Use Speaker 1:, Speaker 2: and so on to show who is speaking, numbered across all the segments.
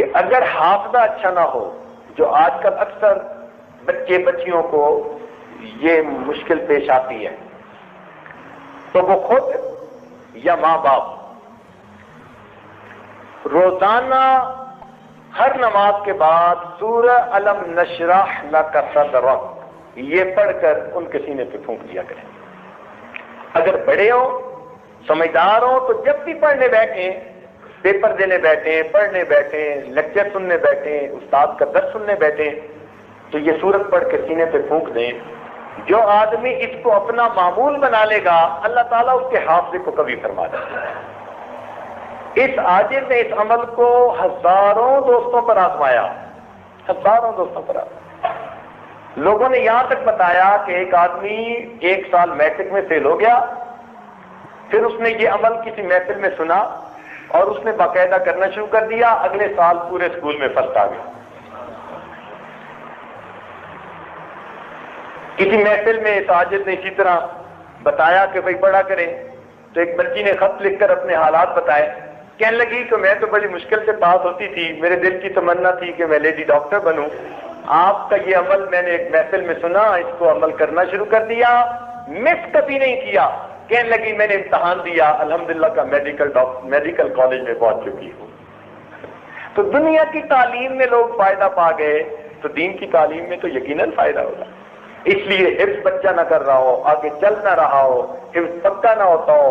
Speaker 1: کہ اگر حافظہ اچھا نہ ہو، جو آج کل اکثر بچے بچیوں کو یہ مشکل پیش آتی ہے، تو وہ خود یا ماں باپ روزانہ ہر نماز کے بعد سورہ الم نشرح لک صدرک یہ پڑھ کر ان کے سینے پہ پھونک دیا کریں۔ اگر بڑے ہوں، سمجھدار ہوں، تو جب بھی پڑھنے بیٹھیں، پیپر دینے بیٹھیں، پڑھنے بیٹھیں، لیکچر سننے بیٹھیں، استاد کا درس سننے بیٹھیں، تو یہ سورت پڑھ کے سینے پہ پھونک دیں۔ جو آدمی اس کو اپنا معمول بنا لے گا، اللہ تعالیٰ اس کے حافظے کو کبھی فرما دے گا۔ اس عاجز نے اس عمل کو ہزاروں دوستوں پر آزمایا، ہزاروں دوستوں پر آزمایا۔ لوگوں نے یہاں تک بتایا کہ ایک آدمی 1 سال میٹرک میں فیل ہو گیا، پھر اس نے یہ عمل کسی محفل میں سنا اور اس نے باقاعدہ کرنا شروع کر دیا، اگلے سال پورے اسکول میں فرسٹ آ گیا۔ کسی محفل میں اس عاجز نے اسی طرح بتایا کہ بھائی پڑھا کریں، تو ایک بچی نے خط لکھ کر اپنے حالات بتائے، کہنے لگی کہ میں تو بڑی مشکل سے پاس ہوتی تھی، میرے دل کی تمنا تھی کہ میں لیڈی ڈاکٹر بنوں، آپ کا یہ عمل میں نے ایک محفل میں سنا، اس کو عمل کرنا شروع کر دیا، مس کبھی نہیں کیا۔ کہنے لگی میں نے امتحان دیا، الحمدللہ کا میڈیکل کالج میں پہنچ چکی ہوں۔ تو دنیا کی تعلیم میں لوگ فائدہ پا گئے، تو دین کی تعلیم میں تو یقیناً فائدہ ہوگا۔ اس لیے حفظ بچہ نہ کر رہا ہو، آگے چل نہ رہا ہو، حفظ پکا نہ ہوتا ہو،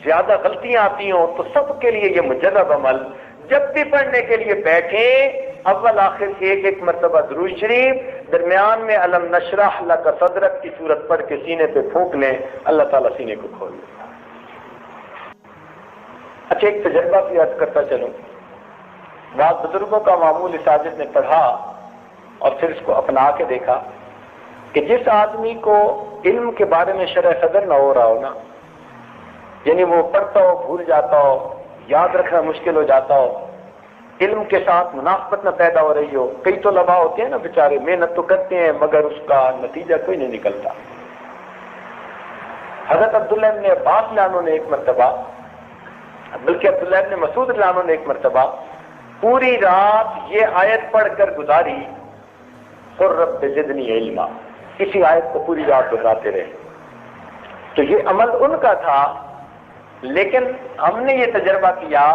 Speaker 1: زیادہ غلطیاں آتی ہوں، تو سب کے لیے یہ مجرب عمل، جب بھی پڑھنے کے لیے بیٹھیں، اول آخر ایک مرتبہ درود شریف، درمیان میں الم نشرح لک صدرک کی صورت پڑھ کے سینے پہ پھونک لیں، اللہ تعالیٰ سینے کو کھول دے گا۔ اچھا، ایک تجربہ بھی عرض کرتا چلوں۔ بعض بزرگوں کا معمول اس عاجز نے پڑھا اور پھر اس کو اپنا کے دیکھا کہ جس آدمی کو علم کے بارے میں شرح صدر نہ ہو رہا ہو نا، یعنی وہ پڑھتا ہو بھول جاتا ہو، یاد رکھنا مشکل ہو جاتا ہو، علم کے ساتھ مناسبت نہ پیدا ہو رہی ہو، کئی تو طلباء ہوتے ہیں نا بیچارے، محنت تو کرتے ہیں مگر اس کا نتیجہ کوئی نہیں نکلتا۔ حضرت عبداللہ ابن عباس لانو نے ایک مرتبہ، بلکہ عبداللہ ابن مسعود لانو نے ایک مرتبہ پوری رات یہ آیت پڑھ کر گزاری، قل رب زدنی علما، اسی آیت کو پوری رات دہراتے رہے۔ تو یہ عمل ان کا تھا، لیکن ہم نے یہ تجربہ کیا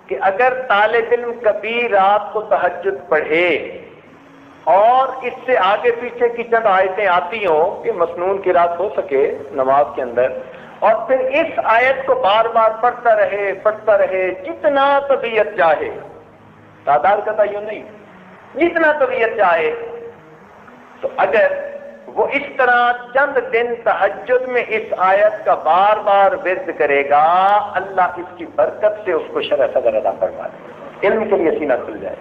Speaker 1: کہ اگر طالب علم کبھی رات کو تہجد پڑھے اور اس سے آگے پیچھے کی چند آیتیں آتی ہوں کہ مسنون کی رات ہو سکے نماز کے اندر، اور پھر اس آیت کو بار بار پڑھتا رہے جتنا طبیعت چاہے، تعداد کا تعین نہیں، جتنا طبیعت چاہے، تو اگر وہ اس طرح چند دن تہجد میں اس آیت کا بار بار ورد کرے گا، اللہ اس کی برکت سے اس کو شرح صدر عطا فرما دے، علم کے لیے سینہ کھل جائے۔